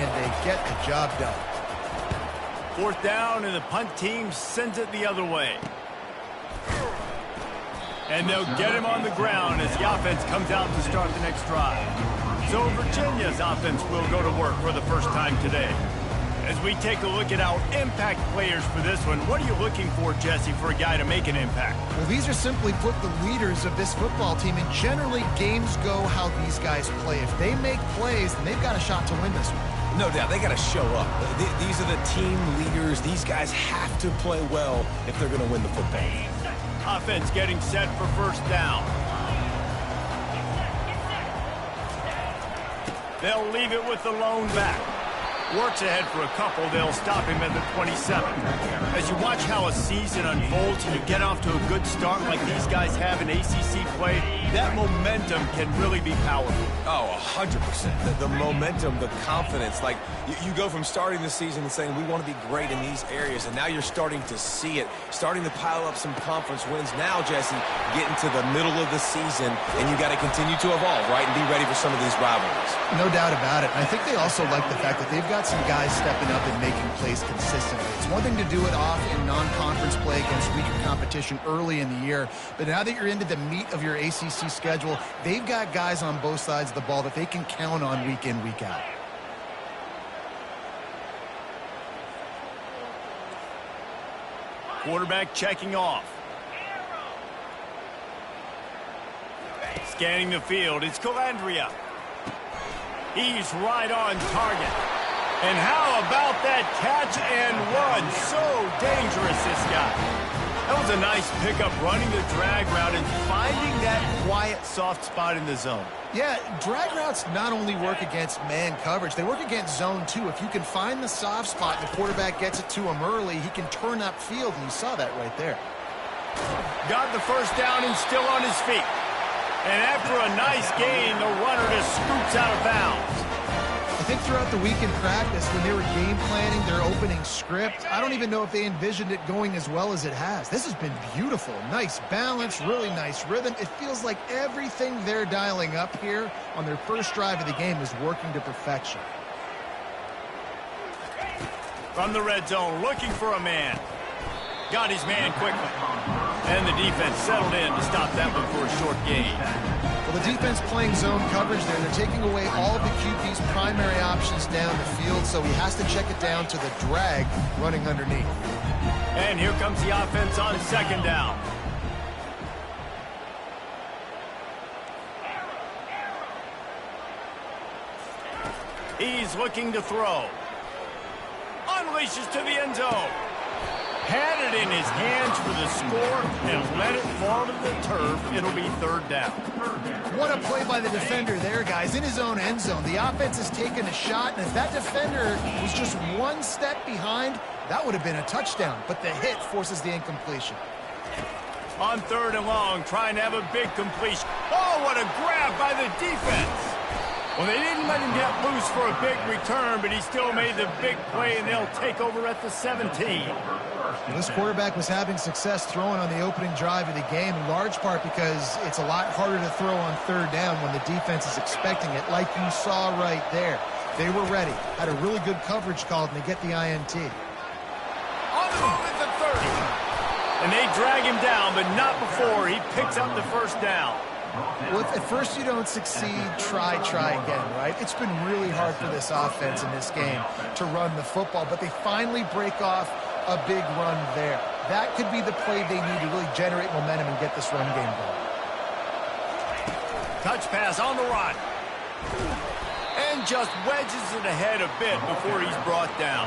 and they get the job done. 4th down, and the punt team sends it the other way. And they'll get him on the ground as the offense comes out to start the next drive. So Virginia's offense will go to work for the first time today. As we take a look at our impact players for this one, what are you looking for, Jesse, for a guy to make an impact? Well, these are simply put the leaders of this football team, and generally games go how these guys play. If they make plays, then they've got a shot to win this one. No doubt, they got to show up. These are the team leaders. These guys have to play well if they're going to win the football. Offense getting set for 1st down. They'll leave it with the lone back. Works ahead for a couple. They'll stop him at the 27. As you watch how a season unfolds and you get off to a good start like these guys have in ACC play, that momentum can really be powerful. Oh, 100%. The momentum, the confidence. Like, you go from starting the season and saying, we want to be great in these areas, and now you're starting to see it, starting to pile up some conference wins. Now, Jesse, getting to the middle of the season, and you got to continue to evolve, right, and be ready for some of these rivalries. No doubt about it. I think they also like the fact that they've got some guys stepping up and making plays consistently. It's one thing to do it off in non-conference play against weaker competition early in the year, but now that you're into the meat of your ACC schedule, they've got guys on both sides of the ball that they can count on week in, week out. Quarterback checking off. Scanning the field, it's Calandria. He's right on target. And how about that catch and run? So dangerous, this guy. That was a nice pickup, running the drag route and finding that quiet, soft spot in the zone. Yeah, drag routes not only work against man coverage, they work against zone too. If you can find the soft spot and the quarterback gets it to him early, he can turn upfield, and you saw that right there. Got the 1st down and still on his feet. And after a nice gain, the runner just scoops out of bounds. I think throughout the week in practice, when they were game planning their opening script, I don't even know if they envisioned it going as well as it has. This has been beautiful. Nice balance, really nice rhythm. It feels like everything they're dialing up here on their first drive of the game is working to perfection. From the red zone, looking for a man. Got his man quickly. And the defense settled in to stop that one for a short gain. Well, the defense playing zone coverage there. They're taking away all of the QB's primary options down the field, so he has to check it down to the drag running underneath. And here comes the offense on 2nd down. He's looking to throw. Unleashes to the end zone. Had it in his hands for the score and let it fall to the turf. It'll be 3rd down. What a play by the defender there, guys. In his own end zone, the offense has taken a shot, and if that defender was just one step behind, that would have been a touchdown. But the hit forces the incompletion. On 3rd and long, trying to have a big completion. Oh, what a grab by the defense. Well, they didn't let him get loose for a big return, but he still made the big play, and they'll take over at the 17. Well, this quarterback was having success throwing on the opening drive of the game, in large part because it's a lot harder to throw on 3rd down when the defense is expecting it, like you saw right there. They were ready, had a really good coverage called, and they get the INT. On the move at the 30. And they drag him down, but not before he picks up the 1st down. Well, if at first you don't succeed, try again, right? It's been really hard for this offense in this game to run the football, but they finally break off a big run there. That could be the play they need to really generate momentum and get this run game going. Touch pass on the run. And just wedges it ahead a bit before he's brought down.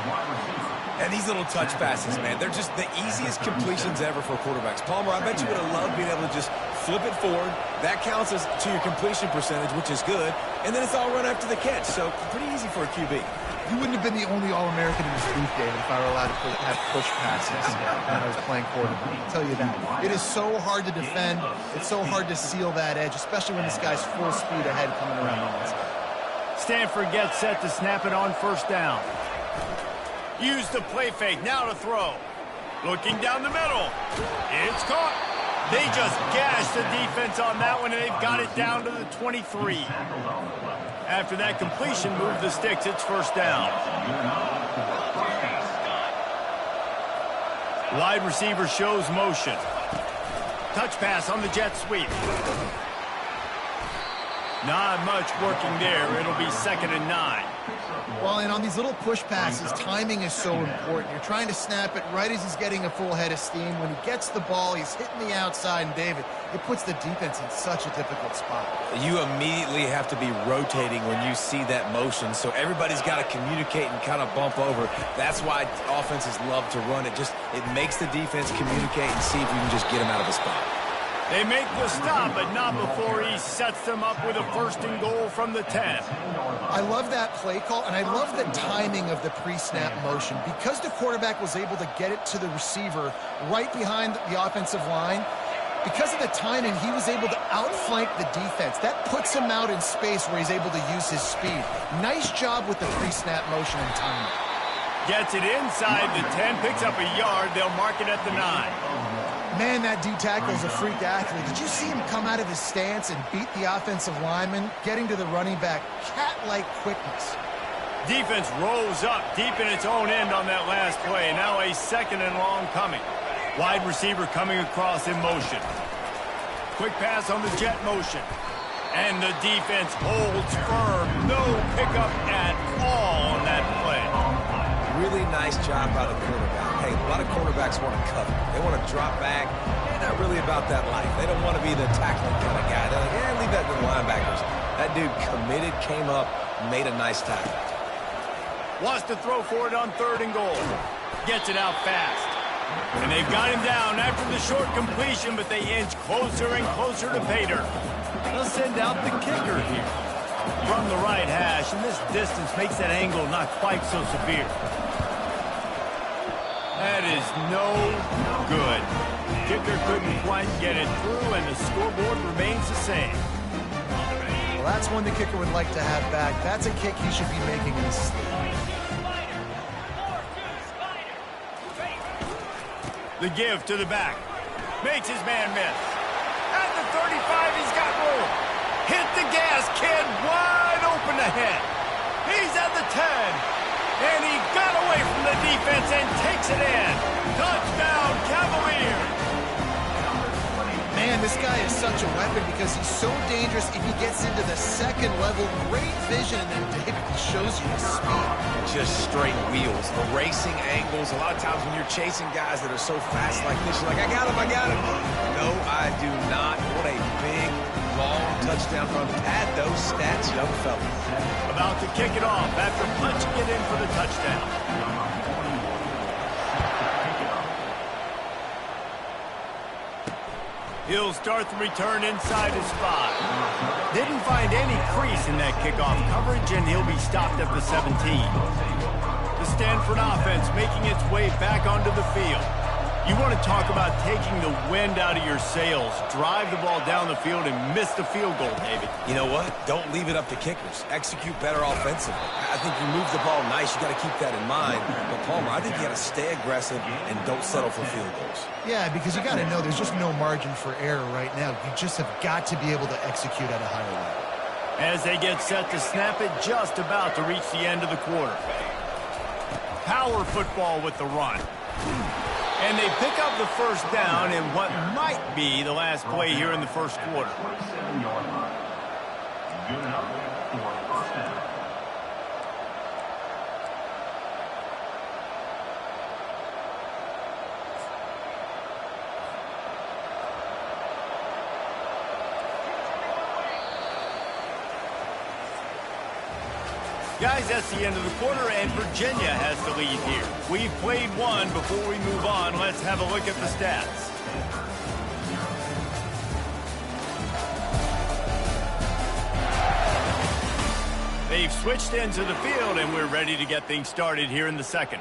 And these little touch passes, man, they're just the easiest completions ever for quarterbacks. Palmer, I bet you would have loved being able to just flip it forward. That counts as to your completion percentage, which is good. And then it's all run after the catch, so pretty easy for a QB. You wouldn't have been the only All-American in this booth, David, if I were allowed to have push passes when I was playing quarterback. I'll tell you that. It is so hard to defend. It's so hard to seal that edge, especially when this guy's full speed ahead coming around the inside. Stanford gets set to snap it on 1st down. Use the play fake, now to throw. Looking down the middle. It's caught. They just gashed the defense on that one, and they've got it down to the 23. After that completion, move the sticks. It's first down. Wide receiver shows motion. Touch pass on the jet sweep. Not much working there. It'll be 2nd and 9. Well, and on these little push passes, timing is so important. You're trying to snap it right as he's getting a full head of steam. When he gets the ball, he's hitting the outside, and David, it puts the defense in such a difficult spot. You immediately have to be rotating when you see that motion, so everybody's got to communicate and kind of bump over. That's why offenses love to run it. It makes the defense communicate and see if you can just get him out of the spot. They make the stop, but not before he sets them up with a 1st and goal from the 10. I love that play call, and I love the timing of the pre-snap motion. Because the quarterback was able to get it to the receiver right behind the offensive line, because of the timing, he was able to outflank the defense. That puts him out in space where he's able to use his speed. Nice job with the pre-snap motion and timing. Gets it inside the 10, picks up a yard. They'll mark it at the 9. Man, that D-tackle is a freak athlete. Did you see him come out of his stance and beat the offensive lineman, getting to the running back? Cat-like quickness. Defense rolls up deep in its own end on that last play. Now a 2nd and long coming. Wide receiver coming across in motion. Quick pass on the jet motion. And the defense holds firm. No pickup at all on that play. Really nice job by the quarterback. Hey, a lot of quarterbacks want to cover. They want to drop back. They're not really about that life. They don't want to be the tackling kind of guy. They're like, yeah, leave that to the linebackers. That dude committed, came up, made a nice tackle. Wants to throw for it on 3rd and goal. Gets it out fast. And they've got him down after the short completion, but they inch closer and closer to pay dirt. They'll send out the kicker here from the right hash, and this distance makes that angle not quite so severe. That is no good. Kicker couldn't quite get it through, and the scoreboard remains the same. Well, that's one the kicker would like to have back. That's a kick he should be making in his sleep. The give to the back. Makes his man miss. At the 35, he's got room. Hit the gas, kid. Wide open ahead. He's at the 10. And he got away from the defense and takes it in. Touchdown, Cavaliers. Man, this guy is such a weapon because he's so dangerous if he gets into the 2nd level. Great vision, and then David shows you his speed. Just straight wheels, erasing angles. A lot of times when you're chasing guys that are so fast like this, you're like, I got him. No, I do not. What a big, long touchdown run. Pad those stats, young fella. About to kick it off after punching it in for the touchdown. He'll start the return inside his 5. Didn't find any crease in that kickoff coverage, and he'll be stopped at the 17. The Stanford offense making its way back onto the field. You want to talk about taking the wind out of your sails. Drive the ball down the field and miss the field goal, David. You know what? Don't leave it up to kickers. Execute better offensively. I think you move the ball nice. You got to keep that in mind. But, Palmer, I think you got to stay aggressive and don't settle for field goals. Yeah, because you got to know there's just no margin for error right now. You just have got to be able to execute at a higher level. As they get set to snap it, just about to reach the end of the quarter. Power football with the run. And they pick up the 1st down in what might be the last play here in the 1st quarter. Guys, that's the end of the quarter, and Virginia has the lead here. We've played one. Before we move on, let's have a look at the stats. They've switched into the field, and we're ready to get things started here in the 2nd.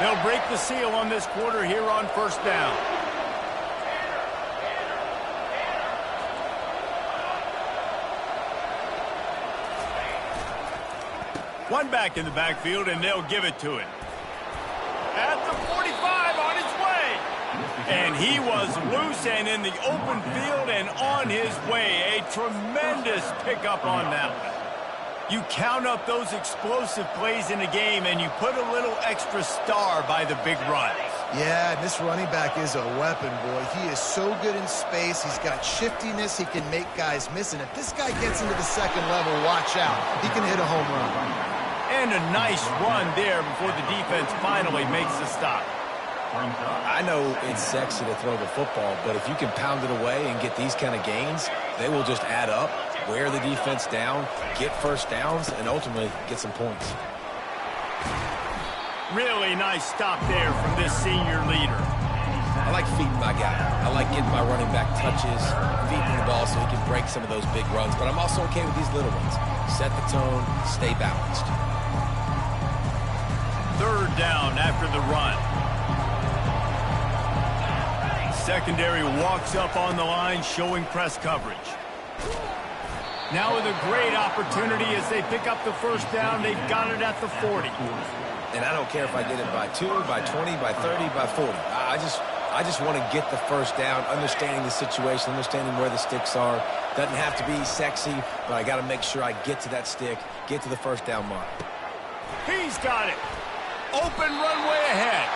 They'll break the seal on this quarter here on 1st down. One back in the backfield, and they'll give it to him. At the 45, on its way. And he was loose and in the open field and on his way. A tremendous pickup on that one. You count up those explosive plays in a game, and you put a little extra star by the big runs. Yeah, and this running back is a weapon, boy. He is so good in space. He's got shiftiness. He can make guys miss. And if this guy gets into the second level, watch out. He can hit a home run. And a nice run there before the defense finally makes the stop. I know it's sexy to throw the football, but if you can pound it away and get these kind of gains, they will just add up, wear the defense down, get first downs, and ultimately get some points. Really nice stop there from this senior leader. I like feeding my guy. I like getting my running back touches, feeding the ball so he can break some of those big runs, but I'm also okay with these little ones. Set the tone, stay balanced. Third down after the run. Secondary walks up on the line, showing press coverage. Now with a great opportunity as they pick up the first down. They've got it at the 40. And I don't care if I get it by 2, by 20, by 30, by 40. I just want to get the first down, understanding the situation, understanding where the sticks are. Doesn't have to be sexy, but I got to make sure I get to that stick, get to the first down mark. He's got it. Open runway ahead.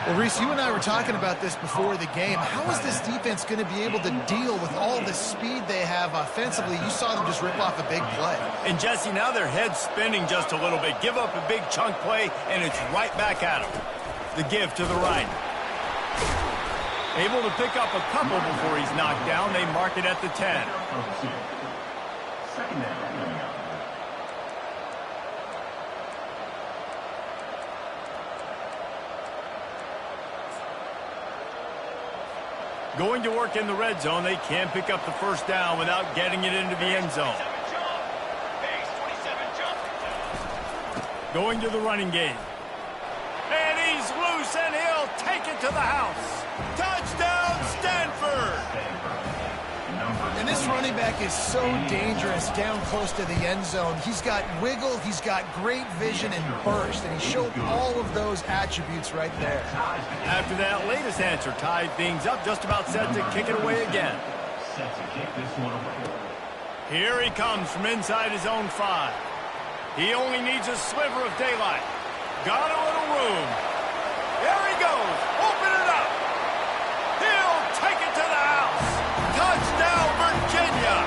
Well, Reese, you and I were talking about this before the game. How is this defense going to be able to deal with all the speed they have offensively? You saw them just rip off a big play. And, Jesse, now their head's spinning just a little bit. Give up a big chunk play, and it's right back at them. The give to the right. Able to pick up a couple before he's knocked down. They mark it at the 10. Second down. Going to work in the red zone. They can't pick up the first down without getting it into the end zone. Going to the running game. And he's loose, and he'll take it to the house. Touchdown, Stanford! And this running back is so dangerous down close to the end zone. He's got wiggle, he's got great vision and burst, and he showed all of those attributes right there. After that latest answer tied things up, just about set to kick it away again. Here he comes from inside his own 5. He only needs a sliver of daylight. Got a little room. There he goes. Open it up. He'll take it to the house. Touchdown, Virginia.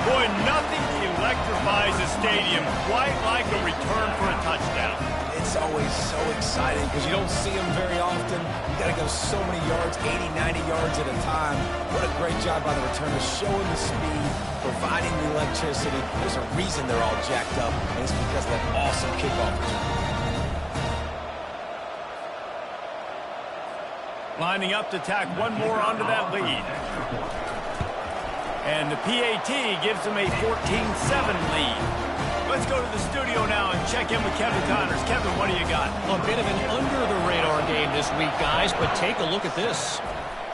Boy, nothing electrifies a stadium quite like a return for a touchdown. It's always so exciting because you don't see them very often. You got to go so many yards, 80, 90 yards at a time. What a great job by the returners, showing the speed, providing the electricity. There's a reason they're all jacked up, and it's because of that awesome kickoff return. Lining up to tack one more onto that lead. And the PAT gives them a 14-7 lead. Let's go to the studio now and check in with Kevin Connors. Kevin, what do you got? A bit of an under-the-radar game this week, guys, but take a look at this.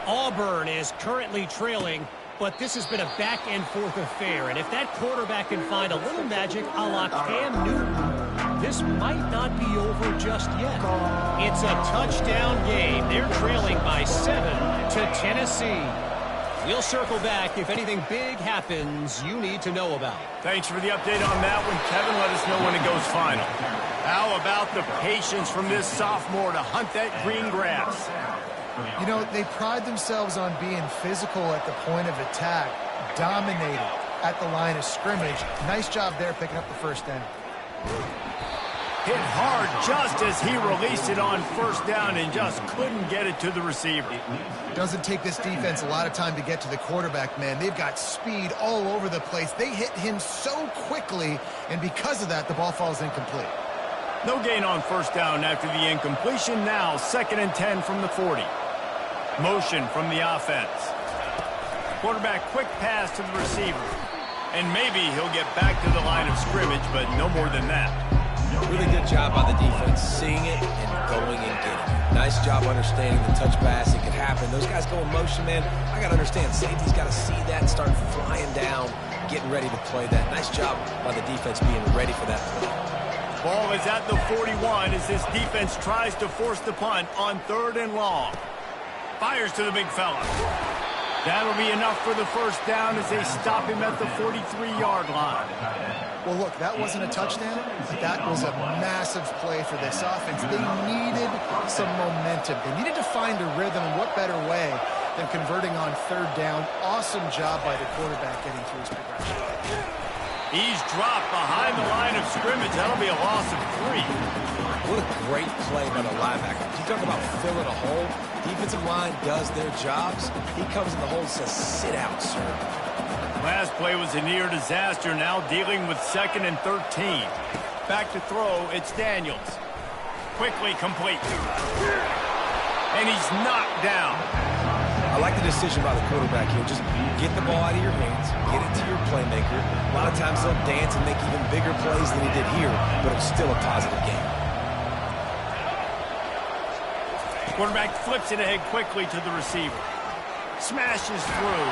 Auburn is currently trailing, but this has been a back-and-forth affair. And if that quarterback can find a little magic a la Cam Newton, this might not be over just yet. It's a touchdown game. They're trailing by 7 to Tennessee. We'll circle back if anything big happens you need to know about. Thanks for the update on that one, Kevin. Let us know when it goes final. How about the patience from this sophomore to hunt that green grass? You know, they pride themselves on being physical at the point of attack, dominated at the line of scrimmage. Nice job there picking up the first down. Hit hard just as he released it on first down and just couldn't get it to the receiver. Doesn't take this defense a lot of time to get to the quarterback, man. They've got speed all over the place. They hit him so quickly, and because of that, the ball falls incomplete. No gain on first down after the incompletion. Now 2nd and 10 from the 40. Motion from the offense. Quarterback quick pass to the receiver. And maybe he'll get back to the line of scrimmage, but no more than that. Really good job by the defense, seeing it and going and getting it. Nice job understanding the touch pass. It could happen. Those guys go in motion, man. I got to understand, safety's got to see that and start flying down, getting ready to play that. Nice job by the defense being ready for that play. Ball is at the 41 as this defense tries to force the punt on 3rd and long. Fires to the big fella. That'll be enough for the first down as they stop him at the 43-yard line. Well, look, that wasn't a touchdown, but that was a massive play for this offense. They needed some momentum. They needed to find a rhythm, and what better way than converting on third down. Awesome job by the quarterback getting through his progression. He's dropped behind the line of scrimmage. That'll be a loss of 3. What a great play by the linebacker. You talk about filling a hole. Defensive line does their jobs. He comes in the hole and says, sit out, sir. Last play was a near disaster. Now dealing with 2nd and 13. Back to throw. It's Daniels. Quickly complete. And he's knocked down. I like the decision by the quarterback here. Just get the ball out of your hands, get it to your playmaker. A lot of times they'll dance and make even bigger plays than he did here, but it's still a positive game. Quarterback flips it ahead quickly to the receiver. Smashes through.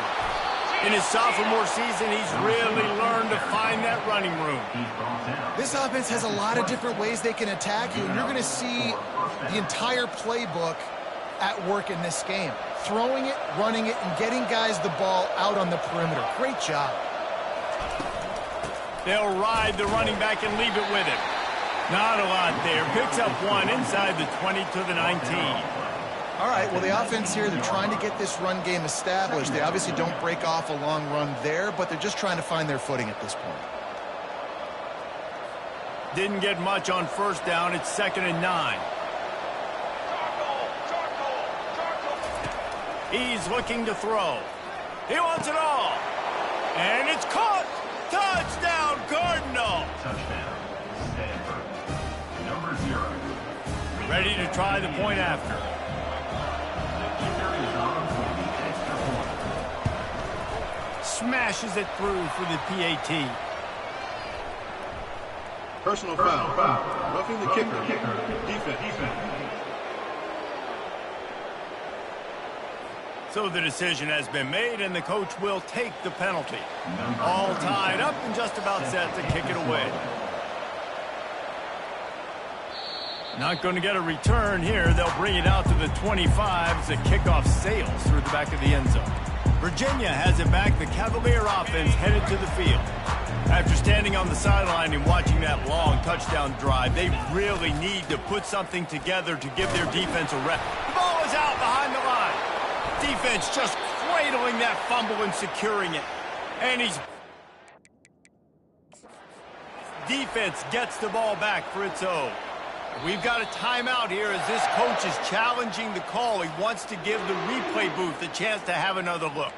In his sophomore season, he's really learned to find that running room. This offense has a lot of different ways they can attack you, and you're going to see the entire playbook at work in this game. Throwing it, running it, and getting guys the ball out on the perimeter. Great job. They'll ride the running back and leave it with him. Not a lot there. Picks up 1 inside the 20 to the 19. All right, well, the offense here, they're trying to get this run game established. They obviously don't break off a long run there, but they're just trying to find their footing at this point. Didn't get much on first down. It's 2nd and 9. He's looking to throw. He wants it all. And it's caught. Touchdown, Cardinal. Touchdown, Stanford. Number 0. Ready to try the point after. The kicker is on for the extra point. Smashes it through for the PAT. Personal foul. Roughing the kicker. Defense. So the decision has been made, and the coach will take the penalty. All tied up and just about set to kick it away. Not going to get a return here. They'll bring it out to the 25 as the kickoff sails through the back of the end zone. Virginia has it back. The Cavalier offense headed to the field. After standing on the sideline and watching that long touchdown drive, they really need to put something together to give their defense a rest. The ball is out behind the line. Defense just cradling that fumble and securing it. And defense gets the ball back for its own. We've got a timeout here as this coach is challenging the call. He wants to give the replay booth a chance to have another look.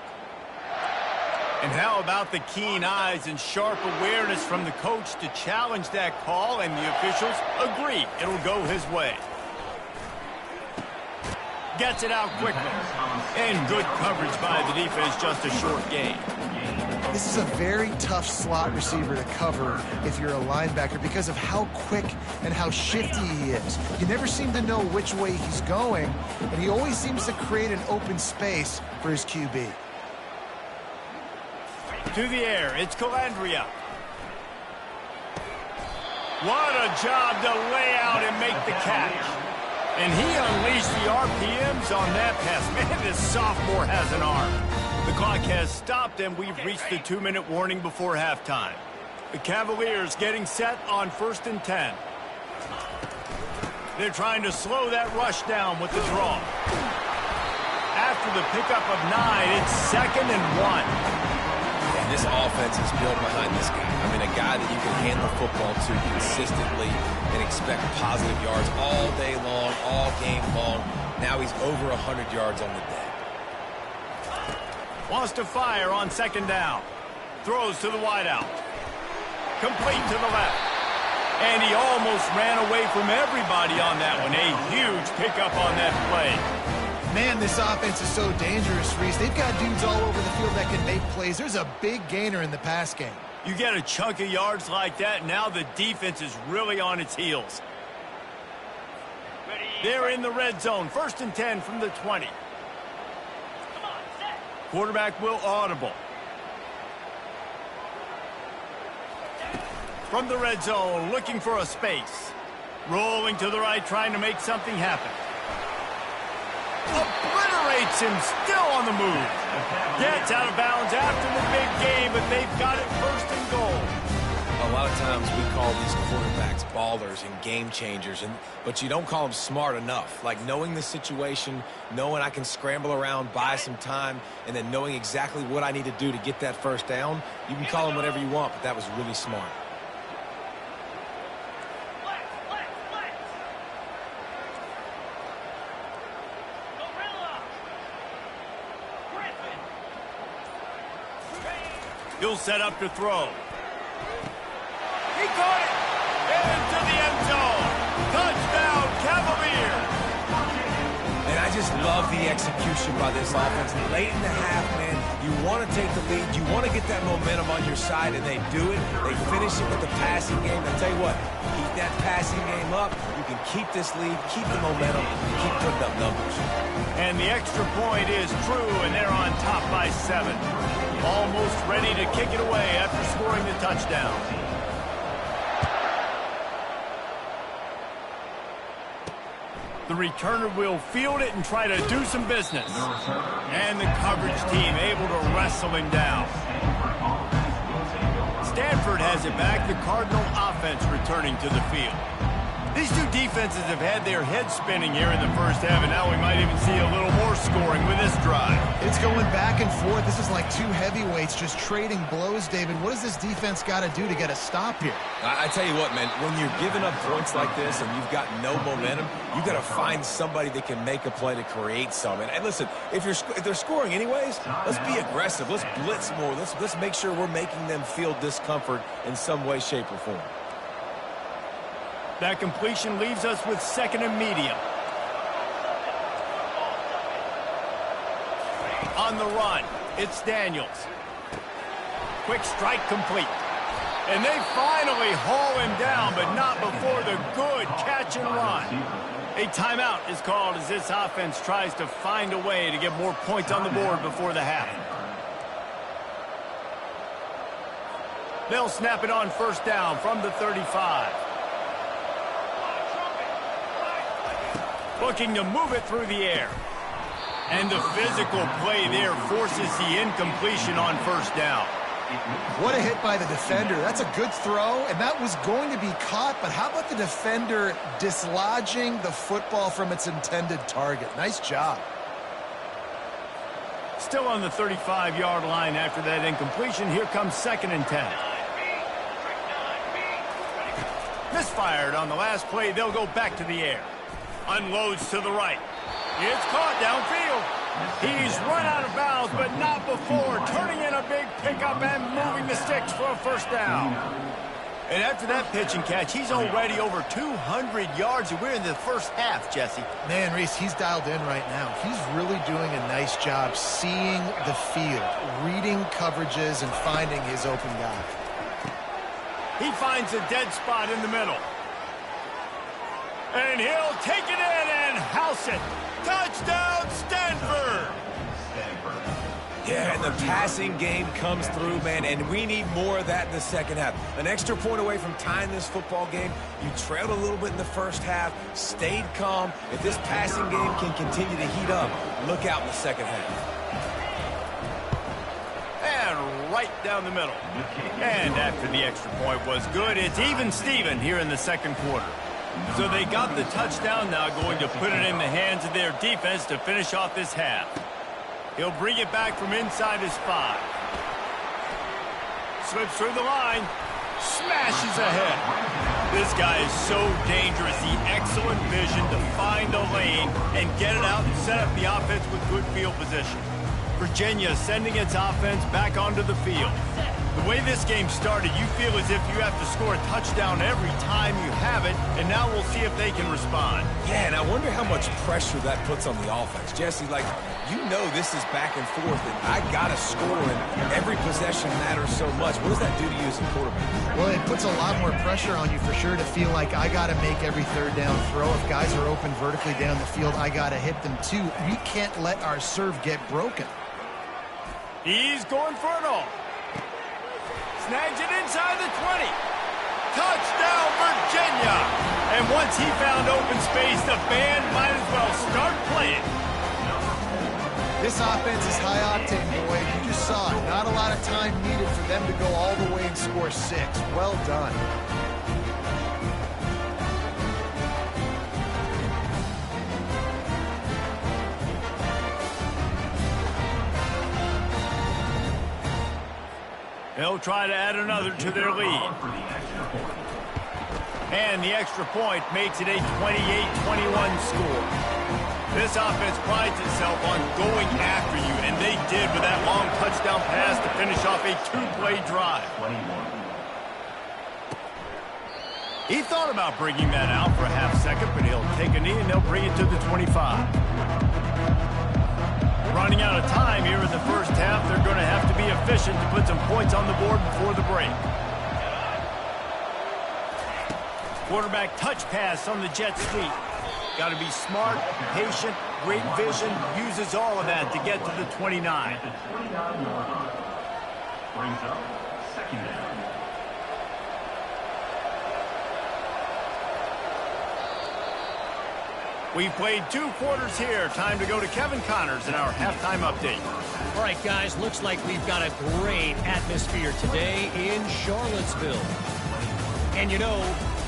And how about the keen eyes and sharp awareness from the coach to challenge that call, and the officials agree it'll go his way. Gets it out quickly. And good coverage by the defense, just a short gain. This is a very tough slot receiver to cover if you're a linebacker because of how quick and how shifty he is. You never seem to know which way he's going, and he always seems to create an open space for his QB. To the air, it's Calandria. What a job to lay out and make the catch. And he unleashed the RPMs on that pass. Man, this sophomore has an arm. The clock has stopped, and we've reached the 2-minute warning before halftime. The Cavaliers getting set on 1st and 10. They're trying to slow that rush down with the draw. After the pickup of 9, it's 2nd and 1. And this offense is built behind this guy. I mean, a guy that you can hand the football to consistently and expect positive yards all day long, all game long. Now he's over 100 yards on the day. Wants to fire on 2nd down. Throws to the wideout. Complete to the left. And he almost ran away from everybody on that one. A huge pickup on that play. Man, this offense is so dangerous, Reese. They've got dudes all over the field that can make plays. There's a big gainer in the pass game. You get a chunk of yards like that, now the defense is really on its heels. They're in the red zone. 1st and 10 from the 20. Quarterback will audible. From the red zone, looking for a space. Rolling to the right, trying to make something happen. Obliterates him, still on the move. Gets out of bounds after the big game, but they've got it first and goal. A lot of times we call these quarterbacks ballers and game changers, but you don't call them smart enough. Like knowing the situation, knowing I can scramble around, buy some time, and then knowing exactly what I need to do to get that first down. You can call them whatever you want, but that was really smart. He'll set up to throw. He caught it! Into the end zone! Touchdown, Cavaliers! And I just love the execution by this offense. Late in the half, man, you want to take the lead. You want to get that momentum on your side, and they do it. They finish it with the passing game. I tell you what, keep that passing game up. You can keep this lead, keep the momentum, and keep putting up numbers. And the extra point is true, and they're on top by 7. Almost ready to kick it away after scoring the touchdown. The returner will field it and try to do some business. And the coverage team able to wrestle him down. Stanford has it back. The Cardinal offense returning to the field. These two defenses have had their heads spinning here in the first half, and now we might even see a little more scoring with this drive. It's going back and forth. This is like two heavyweights just trading blows, David. What does this defense got to do to get a stop here? I tell you what, man, when you're giving up points like this and you've got no momentum, you got to find somebody that can make a play to create some. And listen, if they're scoring anyways, let's be aggressive. Let's blitz more. Let's make sure we're making them feel discomfort in some way, shape, or form. That completion leaves us with second and medium. On the run, it's Daniels. Quick strike complete. And they finally haul him down, but not before the good catch and run. A timeout is called as this offense tries to find a way to get more points on the board before the half. They'll snap it on first down from the 35. Looking to move it through the air. And the physical play there forces the incompletion on first down. What a hit by the defender. That's a good throw, and that was going to be caught, but how about the defender dislodging the football from its intended target? Nice job. Still on the 35-yard line after that incompletion. Here comes second and 10. Misfired on the last play. They'll go back to the air. Unloads to the right. It's caught downfield. He's run out of bounds, but not before turning in a big pickup and moving the sticks for a first down. And after that pitch and catch, he's already over 200 yards, and we're in the first half, Jesse. Man, Reese, he's dialed in right now. He's really doing a nice job seeing the field, reading coverages, and finding his open guy. He finds a dead spot in the middle. And he'll take it in and house it. Touchdown, Stanford! Yeah, and the passing game comes through, man, and we need more of that in the second half. An extra point away from tying this football game. You trailed a little bit in the first half, stayed calm. If this passing game can continue to heat up, look out in the second half. And right down the middle. And after the extra point was good, it's even Steven here in the second quarter. So they got the touchdown now, going to put it in the hands of their defense to finish off this half. He'll bring it back from inside his 5. Slips through the line. Smashes ahead. This guy is so dangerous. The excellent vision to find the lane and get it out and set up the offense with good field position. Virginia sending its offense back onto the field. The way this game started, you feel as if you have to score a touchdown every time you have it, and now we'll see if they can respond. Yeah, and I wonder how much pressure that puts on the offense. Jesse, like, you know this is back and forth, and I got to score, and every possession matters so much. What does that do to you as a quarterback? Well, it puts a lot more pressure on you for sure to feel like I got to make every third down throw. If guys are open vertically down the field, I got to hit them too. We can't let our serve get broken. He's going for it all. Snags it inside the 20. Touchdown, Virginia! And once he found open space, the band might as well start playing. This offense is high octane, boy. You just saw it. Not a lot of time needed for them to go all the way and score 6. Well done. They'll try to add another to their lead. And the extra point makes it a 28-21 score. This offense prides itself on going after you, and they did with that long touchdown pass to finish off a 2-play drive. He thought about bringing that out for a half second, but he'll take a knee and they'll bring it to the 25. Running out of time here in the first half, they're going to have to be efficient to put some points on the board before the break. Quarterback touch pass on the jet sweep. Got to be smart, patient, great vision, uses all of that to get to the 29. Brings up second down. We've played 2 quarters here. Time to go to Kevin Connors in our halftime update. All right, guys, looks like we've got a great atmosphere today in Charlottesville. And, you know,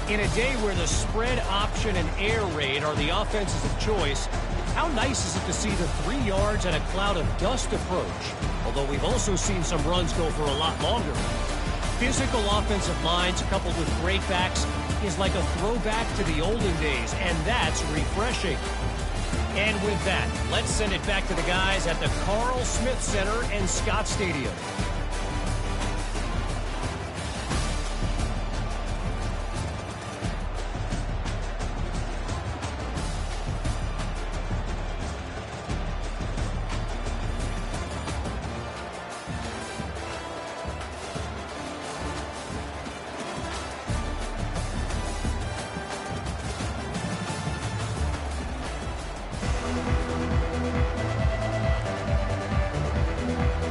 in a day where the spread option and air raid are the offenses of choice, how nice is it to see the 3 yards and a cloud of dust approach? Although we've also seen some runs go for a lot longer. Physical offensive lines coupled with great backs is like a throwback to the olden days, and that's refreshing. And with that, let's send it back to the guys at the Carl Smith Center and Scott Stadium.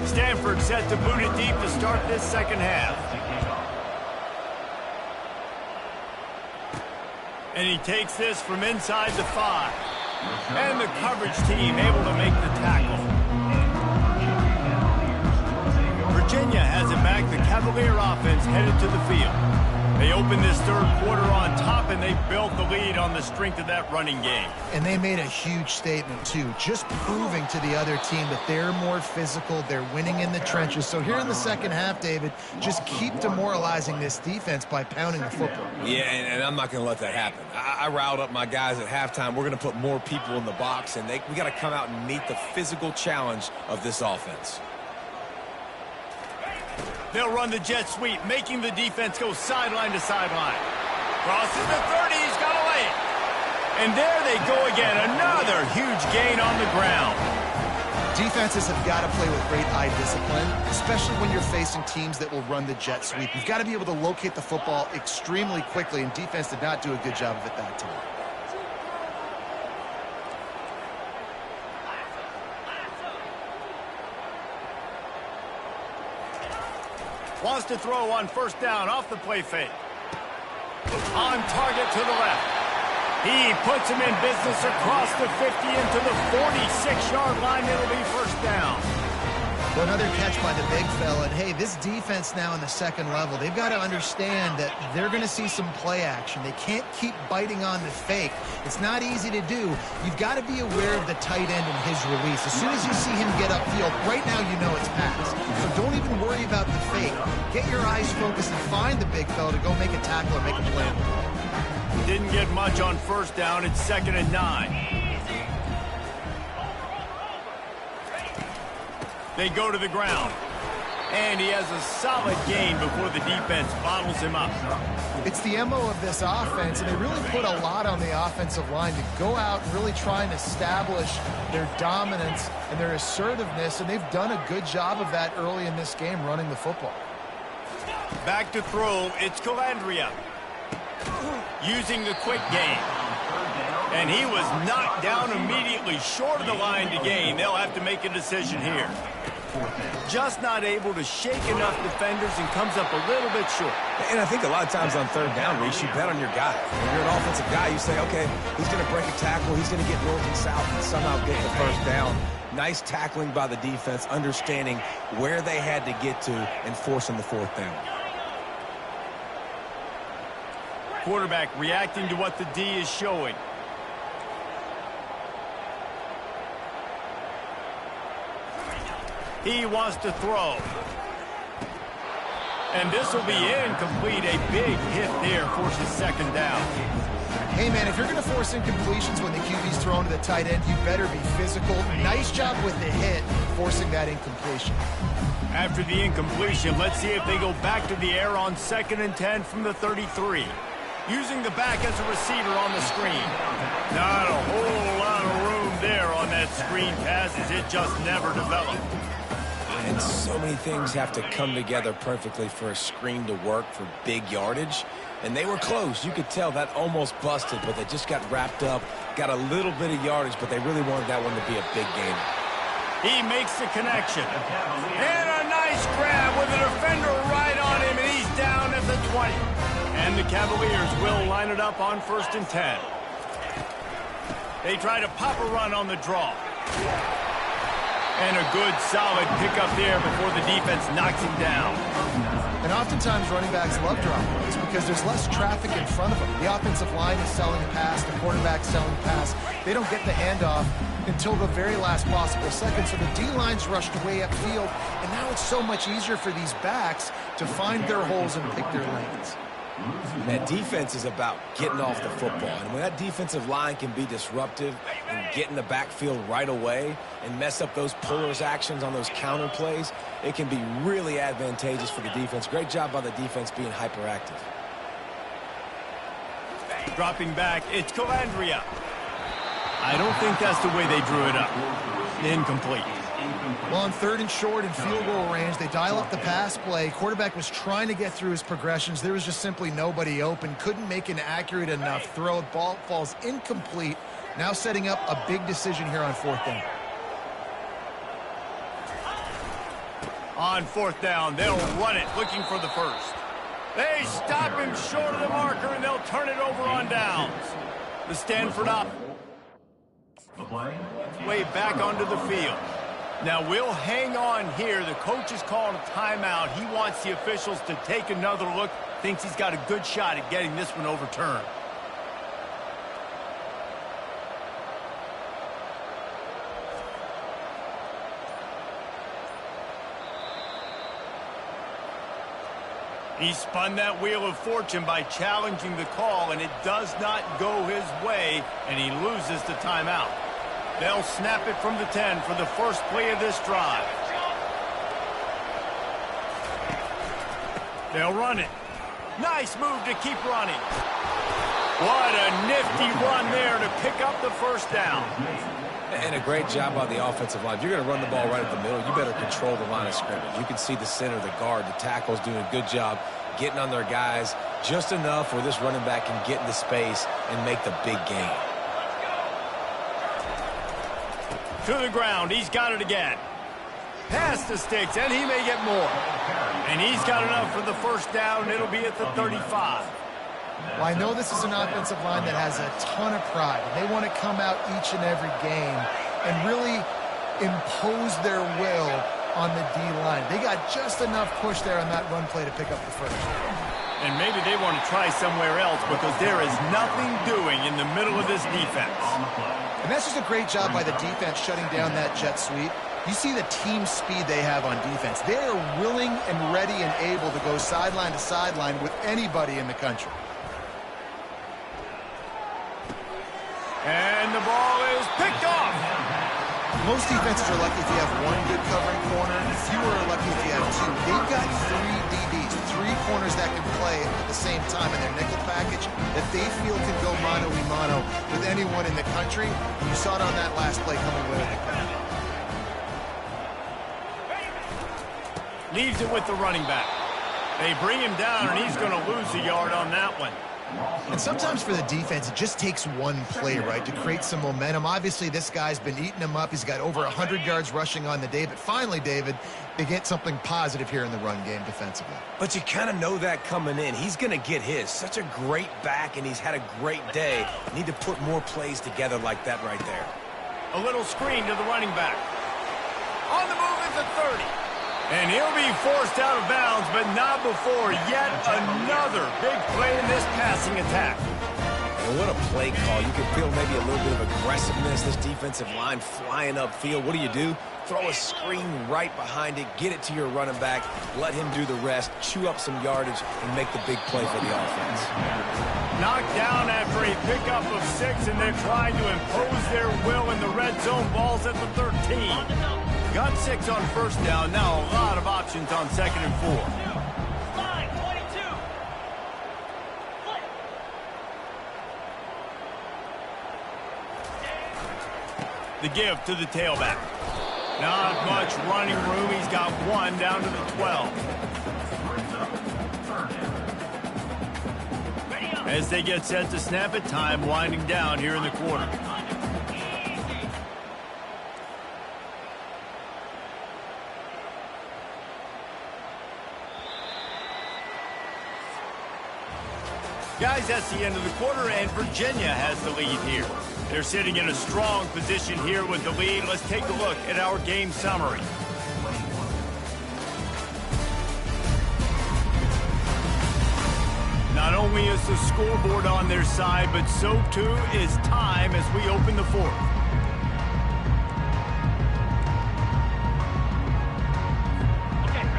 Stanford set to boot it deep to start this second half. And he takes this from inside the 5. And the coverage team able to make the tackle. Virginia has it back. The Cavalier offense headed to the field. They opened this third quarter on top, and they built the lead on the strength of that running game. And they made a huge statement, too, just proving to the other team that they're more physical, they're winning in the trenches. So here in the second half, David, just keep demoralizing this defense by pounding the football. Yeah, and I'm not going to let that happen. I riled up my guys at halftime. We're going to put more people in the box, and we got to come out and meet the physical challenge of this offense. They'll run the jet sweep, making the defense go sideline to sideline. Crosses the 30, he's got away. And there they go again, another huge gain on the ground. Defenses have got to play with great eye discipline, especially when you're facing teams that will run the jet sweep. You've got to be able to locate the football extremely quickly, and defense did not do a good job of it that time. Wants to throw on first down off the play fake. On target to the left. He puts him in business across the 50 into the 46-yard line. It'll be first down. Well, another catch by the big fella. And, hey, this defense now in the second level, they've got to understand that they're going to see some play action. They can't keep biting on the fake. It's not easy to do. You've got to be aware of the tight end and his release. As soon as you see him get upfield, right now you know it's pass. So don't even worry about the fake. Get your eyes focused and find the big fella to go make a tackle or make a play. Didn't get much on first down. It's 2nd and 9. They go to the ground. And he has a solid gain before the defense bottles him up. It's the MO of this offense, and they really put a lot on the offensive line to go out and really try and establish their dominance and their assertiveness, and they've done a good job of that early in this game, running the football. Back to throw, it's Calandria. Using the quick game. And he was knocked down immediately short of the line to gain. They'll have to make a decision here. Just not able to shake enough defenders and comes up a little bit short. And I think a lot of times on third down, Reese, you bet on your guy. When you're an offensive guy, you say, okay, he's going to break a tackle, he's going to get north and south and somehow get the first down. Nice tackling by the defense, understanding where they had to get to and forcing the fourth down. Quarterback reacting to what the D is showing. He wants to throw. And this will be incomplete. A big hit there forces second down. Hey, man, if you're going to force incompletions when the QB's thrown to the tight end, you better be physical. Nice job with the hit, forcing that incompletion. After the incompletion, let's see if they go back to the air on 2nd and 10 from the 33. Using the back as a receiver on the screen. Not a whole lot of room there on that screen pass as it just never developed. And so many things have to come together perfectly for a screen to work for big yardage. And they were close. You could tell that almost busted, but they just got wrapped up, got a little bit of yardage, but they really wanted that one to be a big game. He makes the connection. And a nice grab with a defender right on him, and he's down at the 20. And the Cavaliers will line it up on 1st and 10. They try to pop a run on the draw. And a good, solid pickup there before the defense knocks him down. And oftentimes running backs love drop plays because there's less traffic in front of them. The offensive line is selling pass, the quarterback's selling pass. They don't get the handoff until the very last possible second, so the D-line's rushed way upfield, and now it's so much easier for these backs to find their holes and pick their lanes. That defense is about getting off the football. And when that defensive line can be disruptive and get in the backfield right away and mess up those pullers actions on those counter plays, it can be really advantageous for the defense. Great job by the defense being hyperactive. Dropping back, it's Calandria. I don't think that's the way they drew it up. Incomplete. Well, on 3rd and short and field goal range, they dial up the pass play. Quarterback was trying to get through his progressions. There was just simply nobody open. Couldn't make an accurate enough throw. Ball falls incomplete. Now setting up a big decision here on 4th down. On 4th down, they'll run it, looking for the first. They stop him short of the marker, and they'll turn it over on downs. The Stanford up. Way back onto the field. Now we'll hang on here. The coach is calling a timeout. He wants the officials to take another look. Thinks he's got a good shot at getting this one overturned. He spun that wheel of fortune by challenging the call, and it does not go his way, and he loses the timeout. They'll snap it from the 10 for the first play of this drive. They'll run it. Nice move to keep running. What a nifty run there to pick up the first down. And a great job by the offensive line. If you're going to run the ball right at the middle, you better control the line of scrimmage. You can see the center, the guard, the tackles doing a good job getting on their guys just enough where this running back can get into space and make the big gain. To the ground, he's got it again. Past the sticks, and he may get more. And he's got enough for the first down. It'll be at the 35. Well, I know this is an offensive line that has a ton of pride. They want to come out each and every game and really impose their will on the D-line. They got just enough push there on that run play to pick up the first. And maybe they want to try somewhere else because there is nothing doing in the middle of this defense. And that's just a great job by the defense shutting down that jet sweep. You see the team speed they have on defense. They are willing and ready and able to go sideline to sideline with anybody in the country. And the ball is picked off. Most defenses are lucky if you have one good covering corner. Fewer are lucky if you have two. They've got 3 DBs, 3 corners that can play at the same time in their nickel package that they feel can go mano-a-mano with anyone in the country. You saw it on that last play coming with it. Leaves it with the running back. They bring him down, and he's going to lose a yard on that one. And sometimes for the defense, it just takes one play, right, to create some momentum. Obviously, this guy's been eating him up. He's got over 100 yards rushing on the day. But finally, David, they get something positive here in the run game defensively. But you kind of know that coming in. He's going to get his. Such a great back, and he's had a great day. Need to put more plays together like that right there. A little screen to the running back. On the move at the 30. And he'll be forced out of bounds, but not before yet another big play in this passing attack. And what a play call. You can feel maybe a little bit of aggressiveness. This defensive line flying upfield. What do? Throw a screen right behind it. Get it to your running back. Let him do the rest. Chew up some yardage and make the big play for the offense. Knocked down after a pickup of 6, and they're trying to impose their will in the red zone. Ball's at the 13. Got 6 on first down. Now a lot of options on 2nd and 4. The give to the tailback. Not much running room. He's got 1 down to the 12. As they get set to snap it, time winding down here in the quarter. Guys, that's the end of the quarter, and Virginia has the lead here. They're sitting in a strong position here with the lead. Let's take a look at our game summary. Not only is the scoreboard on their side, but so too is time as we open the 4th.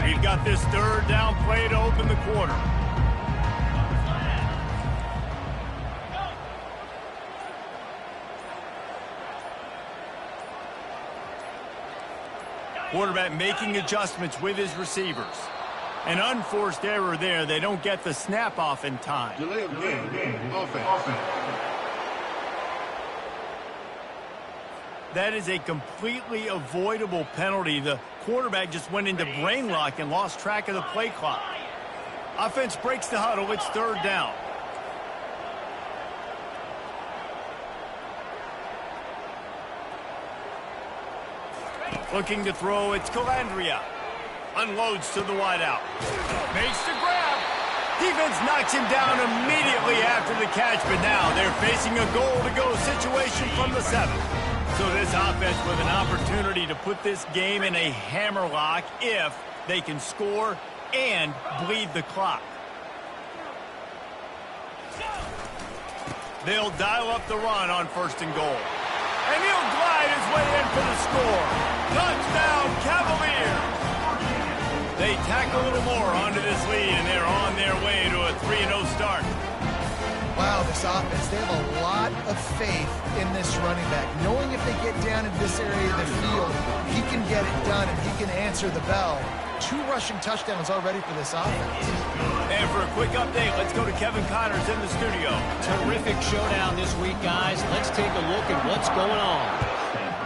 We've got this 3rd down play to open the quarter. Quarterback making adjustments with his receivers. An unforced error there. They don't get the snap off in time. Delay of game. Offense. That is a completely avoidable penalty. The quarterback just went into brain lock and lost track of the play clock. Offense breaks the huddle. It's 3rd down. Looking to throw, it's Calandria. Unloads to the wideout. Makes the grab. Defense knocks him down immediately after the catch, but now they're facing a goal-to-go situation from the 7. So this offense with an opportunity to put this game in a hammerlock if they can score and bleed the clock. They'll dial up the run on 1st and goal. And he'll glide his way in for the score. Touchdown, Cavaliers! They tack a little more onto this lead, and they're on their way to a 3-0 start. Wow, this offense, they have a lot of faith in this running back. Knowing if they get down in this area of the field, he can get it done and he can answer the bell. 2 rushing touchdowns already for this offense. And for a quick update, let's go to Kevin Connors in the studio. Terrific showdown this week, guys. Let's take a look at what's going on.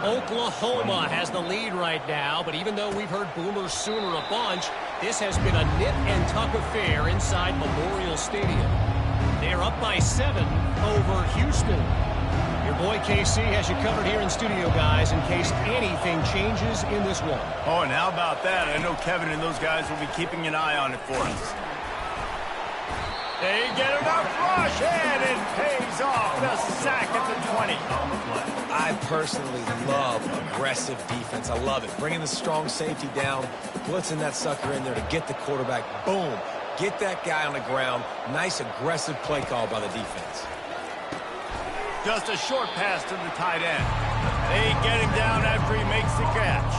Oklahoma has the lead right now, but even though we've heard Boomer Sooner a bunch, this has been a nip-and-tuck affair inside Memorial Stadium. They're up by 7 over Houston. Your boy KC has you covered here in studio, guys, in case anything changes in this one. Oh, and how about that? I know Kevin and those guys will be keeping an eye on it for us. They get enough rush, and it pays off. The sack at the 20. I personally love aggressive defense. I love it. Bringing the strong safety down, blitzing that sucker in there to get the quarterback. Boom. Get that guy on the ground. Nice aggressive play call by the defense. Just a short pass to the tight end. They get him down after he makes the catch.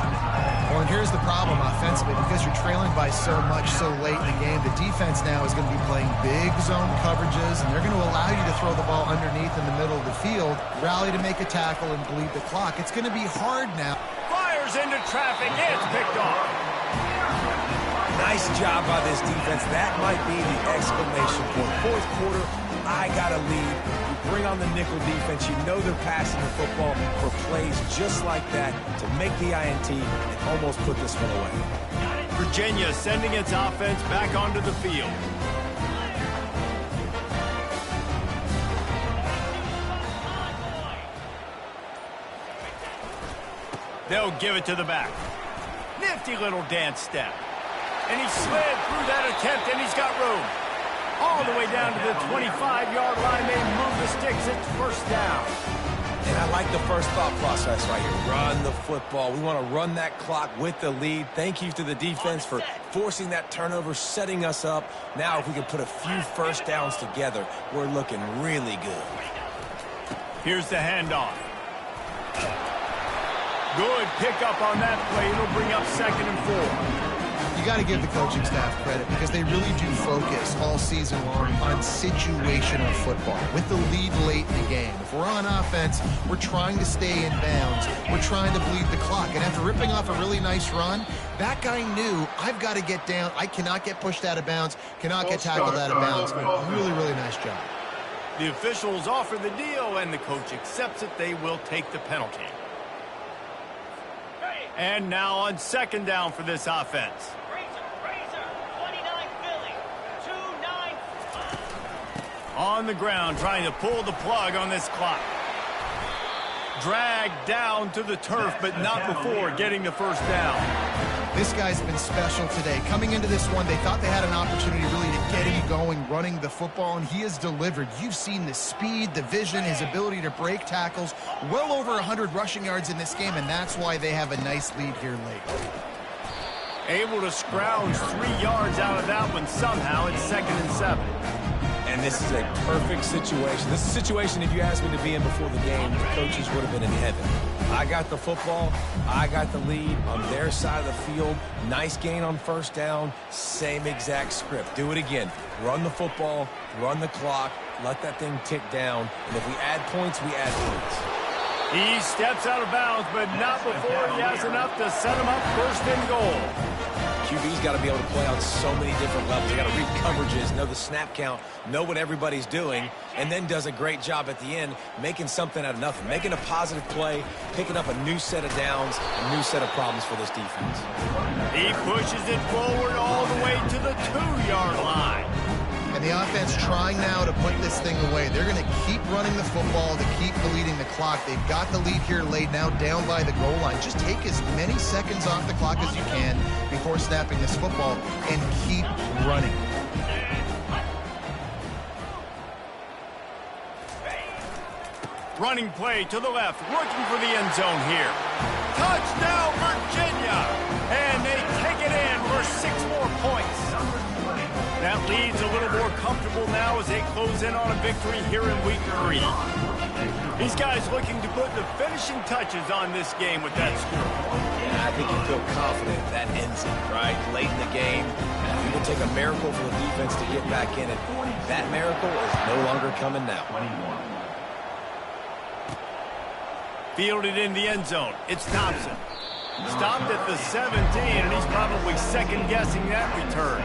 Well, and here's the problem offensively. Because you're trailing by so much so late in the game, the defense now is going to be playing big zone coverages, and they're going to allow you to throw the ball underneath in the middle of the field, rally to make a tackle, and bleed the clock. It's going to be hard now. Fires into traffic. It's picked off. Nice job by this defense. That might be the exclamation point. 4th quarter, I got a lead. You bring on the nickel defense. You know they're passing the football for plays just like that to make the INT and almost put this one away. Virginia sending its offense back onto the field. They'll give it to the back. Nifty little dance step. And he slid through that attempt, and he's got room. All the way down to the 25-yard line. They move the sticks. It's 1st down. And I like the first thought process right here. Run the football. We want to run that clock with the lead. Thank you to the defense for forcing that turnover, setting us up. Now if we can put a few first downs together, we're looking really good. Here's the handoff. Good pickup on that play. It'll bring up 2nd and 4. You got to give the coaching staff credit because they really do focus all season long on situational football with the lead late in the game. If we're on offense, we're trying to stay in bounds. We're trying to bleed the clock. And after ripping off a really nice run, that guy knew, I've got to get down. I cannot get pushed out of bounds, cannot get tackled out of bounds. Really, really nice job. The officials offer the deal, and the coach accepts it. They will take the penalty. And now on 2nd down for this offense. On the ground, trying to pull the plug on this clock. Dragged down to the turf, but not before getting the first down. This guy's been special today. Coming into this one, they thought they had an opportunity really to get him going, running the football, and he has delivered. You've seen the speed, the vision, his ability to break tackles. Well over 100 rushing yards in this game, and that's why they have a nice lead here late. Able to scrounge 3 yards out of that one somehow. It's 2nd and 7. And this is a perfect situation. This is a situation, if you asked me to be in before the game, the coaches would have been in heaven. I got the football. I got the lead on their side of the field. Nice gain on first down. Same exact script. Do it again. Run the football. Run the clock. Let that thing tick down. And if we add points, we add points. He steps out of bounds, but not before he has enough to set him up 1st and goal. QB's got to be able to play on so many different levels. They got to read coverages, know the snap count, know what everybody's doing, and then does a great job at the end making something out of nothing, making a positive play, picking up a new set of downs, a new set of problems for this defense. He pushes it forward all the way to the 2-yard line. And the offense trying now to put this thing away. They're going to keep running the football to keep deleting the clock. They've got the lead here laid now down by the goal line. Just take as many seconds off the clock as you can before snapping this football and keep running. Running play to the left, looking for the end zone here. Touchdown, Virginia! And they take it in for 6 more points. That lead's a little more comfortable now as they close in on a victory here in week 3. These guys looking to put the finishing touches on this game with that score. Yeah, I think you feel confident that ends it, right? Late in the game, it will take a miracle for the defense to get back in it. That miracle is no longer coming now. Fielded in the end zone. It's Thompson. Stopped at the 17, and he's probably second-guessing that return.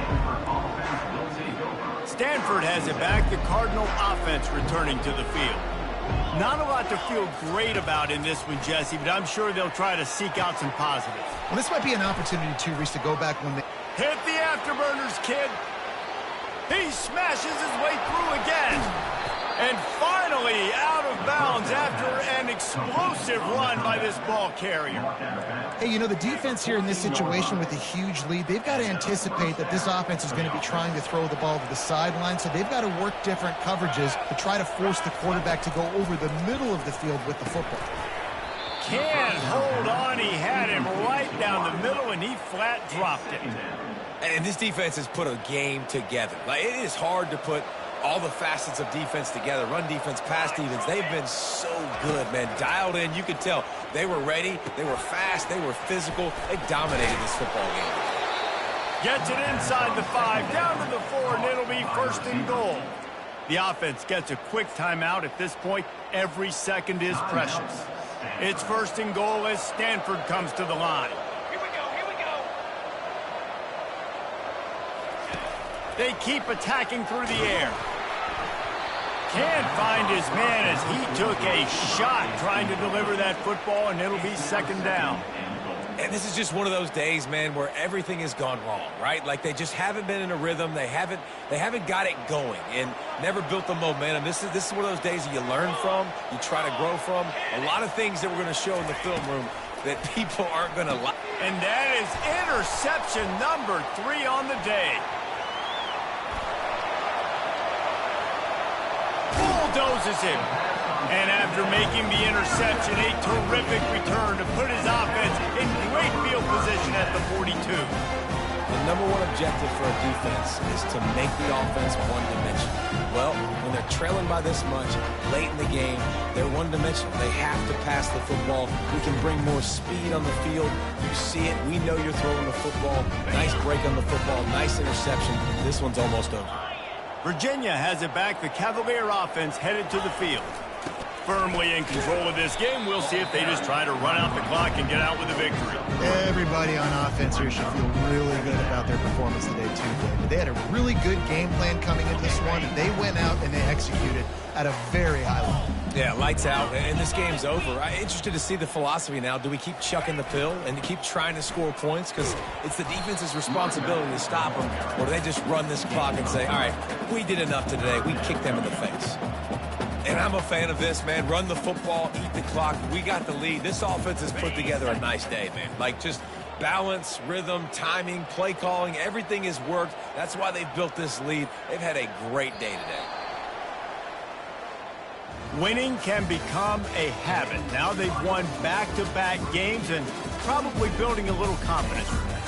Stanford has it back. The Cardinal offense returning to the field. Not a lot to feel great about in this one, Jesse, but I'm sure they'll try to seek out some positives. Well, this might be an opportunity, too, Reese, to go back when they... Hit the afterburners, kid. He smashes his way through again. And finally out of bounds after an explosive run by this ball carrier. Hey, you know, the defense here in this situation with a huge lead, they've got to anticipate that this offense is going to be trying to throw the ball to the sideline, so they've got to work different coverages to try to force the quarterback to go over the middle of the field with the football. Can't hold on. He had him right down the middle, and he flat dropped it. And this defense has put a game together. Like, it is hard to put all the facets of defense together. Run defense, pass defense. They've been so good, man. Dialed in. You could tell they were ready. They were fast. They were physical. They dominated this football game. Gets it inside the 5, down to the 4, and it'll be 1st and goal. The offense gets a quick timeout. At this point, every second is precious. It's 1st and goal as Stanford comes to the line. Here we go. They keep attacking through the air. Can't find his man as he took a shot trying to deliver that football, and it'll be 2nd down. And this is just one of those days, man, where everything has gone wrong, right? Like, they just haven't been in a rhythm. They haven't got it going and never built the momentum. This is one of those days that you learn from, you try to grow from. A lot of things that we're going to show in the film room that people aren't going to like. And that is interception number 3 on the day. Bulldozes him. And after making the interception, a terrific return to put his offense in great field position at the 42. The number one objective for a defense is to make the offense one-dimensional. Well, when they're trailing by this much, late in the game, they're one-dimensional. They have to pass the football. We can bring more speed on the field. You see it. We know you're throwing the football. Nice break on the football. Nice interception. This one's almost over. Virginia has it back. The Cavalier offense headed to the field. Firmly in control of this game. We'll see if they just try to run out the clock and get out with a victory. Everybody on offense here should feel really good about their performance today, too, David. They had a really good game plan coming into this one. They went out and they executed at a very high level. Yeah, lights out, and this game's over. I'm interested to see the philosophy now. Do we keep chucking the pill and keep trying to score points? Because it's the defense's responsibility to stop them. Or do they just run this clock and say, all right, we did enough today. We kicked them in the face. And I'm a fan of this, man. Run the football, eat the clock. We got the lead. This offense has put together a nice day, man. Like, just balance, rhythm, timing, play calling, everything has worked. That's why they've built this lead. They've had a great day today. Winning can become a habit. Now they've won back-to-back games and probably building a little confidence from that.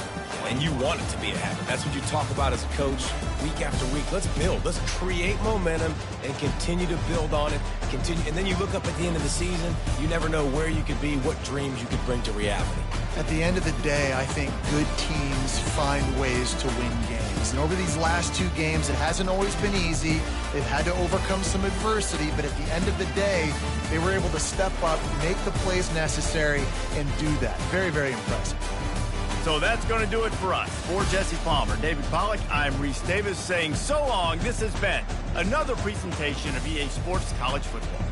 And you want it to be a habit. That's what you talk about as a coach week after week. Let's build. Let's create momentum and continue to build on it. And then you look up at the end of the season, you never know where you could be, what dreams you could bring to reality. At the end of the day, I think good teams find ways to win games. And over these last two games, it hasn't always been easy. They've had to overcome some adversity, but at the end of the day, they were able to step up, make the plays necessary, and do that. Very, very impressive. So that's going to do it for us. For Jesse Palmer, David Pollack, I'm Reese Davis saying so long. This has been another presentation of EA Sports College Football.